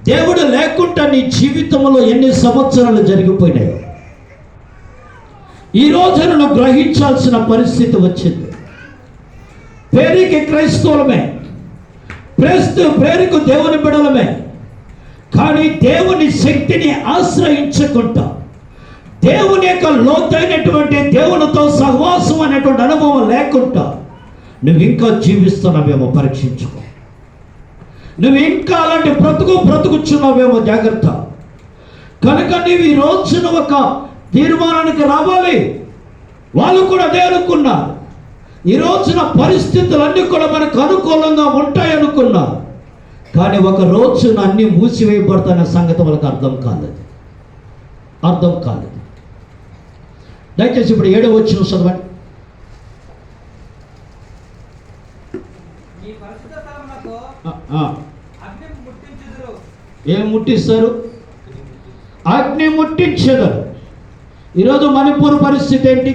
దేవుడు లేకుండా నీ జీవితంలో ఎన్ని సంవత్సరాలు జరిగిపోయినాయో ఈ రోజు నువ్వు గ్రహించాల్సిన పరిస్థితి వచ్చింది. పేరుకి క్రైస్తవులమే, పేరుకు దేవుని బిడలమే, కానీ దేవుని శక్తిని ఆశ్రయించకుండా, దేవుని యొక్క లోతైనటువంటి దేవునితో సహవాసం అనేటువంటి అనుభవం లేకుండా నువ్వు ఇంకా జీవిస్తున్నావేమో పరీక్షించుకో. నువ్వు ఇంకా అలాంటి బ్రతుకుచున్నావేమో జాగ్రత్త. కనుక నీవు ఈ రోజున ఒక తీర్మానానికి రావాలి. వాళ్ళు కూడా అదే అనుకున్నారు. ఈ రోజున పరిస్థితులన్నీ కూడా మనకు అనుకూలంగా ఉంటాయనుకున్నారు, కానీ ఒక రోజున అన్నీ మూసివేయబడతాయన్న సంగతి వాళ్ళకి అర్థం కాలేదు. దయచేసి ఇప్పుడు 7వ వచనం చదవండి. ఏం ముట్టిస్తారు? అగ్ని ముట్టించదు. ఈరోజు మణిపూర్ పరిస్థితి ఏంటి?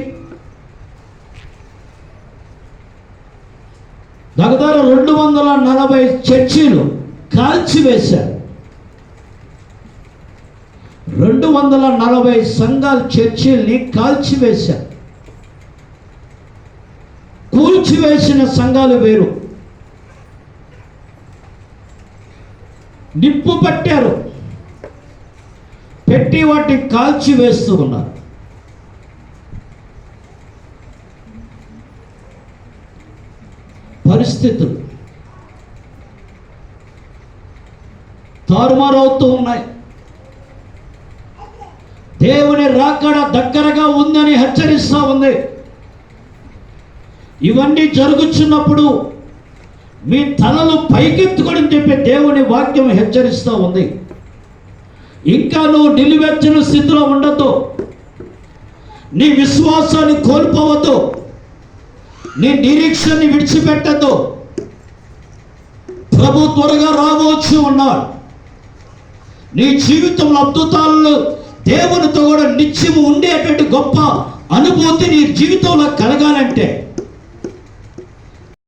దగ్గర 240 చర్చిలు కాల్చివేశారు. 240 సంఘాల చర్చిల్ని కాల్చివేశారు. కూల్చివేసిన సంఘాలు వేరు, నిప్పు పట్టారు, పెట్టి వాటిని కాల్చివేస్తూ ఉన్నారు. పరిస్థితులు తారుమారవుతూ ఉన్నాయి. దేవుని రాకడ దగ్గరగా ఉందని హెచ్చరిస్తూ ఉంది. ఇవన్నీ జరుగుతున్నప్పుడు మీ తలలు పైకెత్తుకొని చెప్పి దేవుని వాక్యం హెచ్చరిస్తూ ఉంది. ఇంకా నువ్వు నిలువెచ్చని స్థితిలో ఉండొద్దు, నీ విశ్వాసాన్ని కోల్పోవద్దు, నీ నిరీక్షణని విడిచిపెట్టద్దు. ప్రభు త్వరగా రావచ్చు ఉన్నాడు. నీ జీవితంలో అద్భుతాలను దేవునితో కూడా నిత్యము ఉండేటువంటి గొప్ప అనుభూతి నీ జీవితంలో కలగాలంటే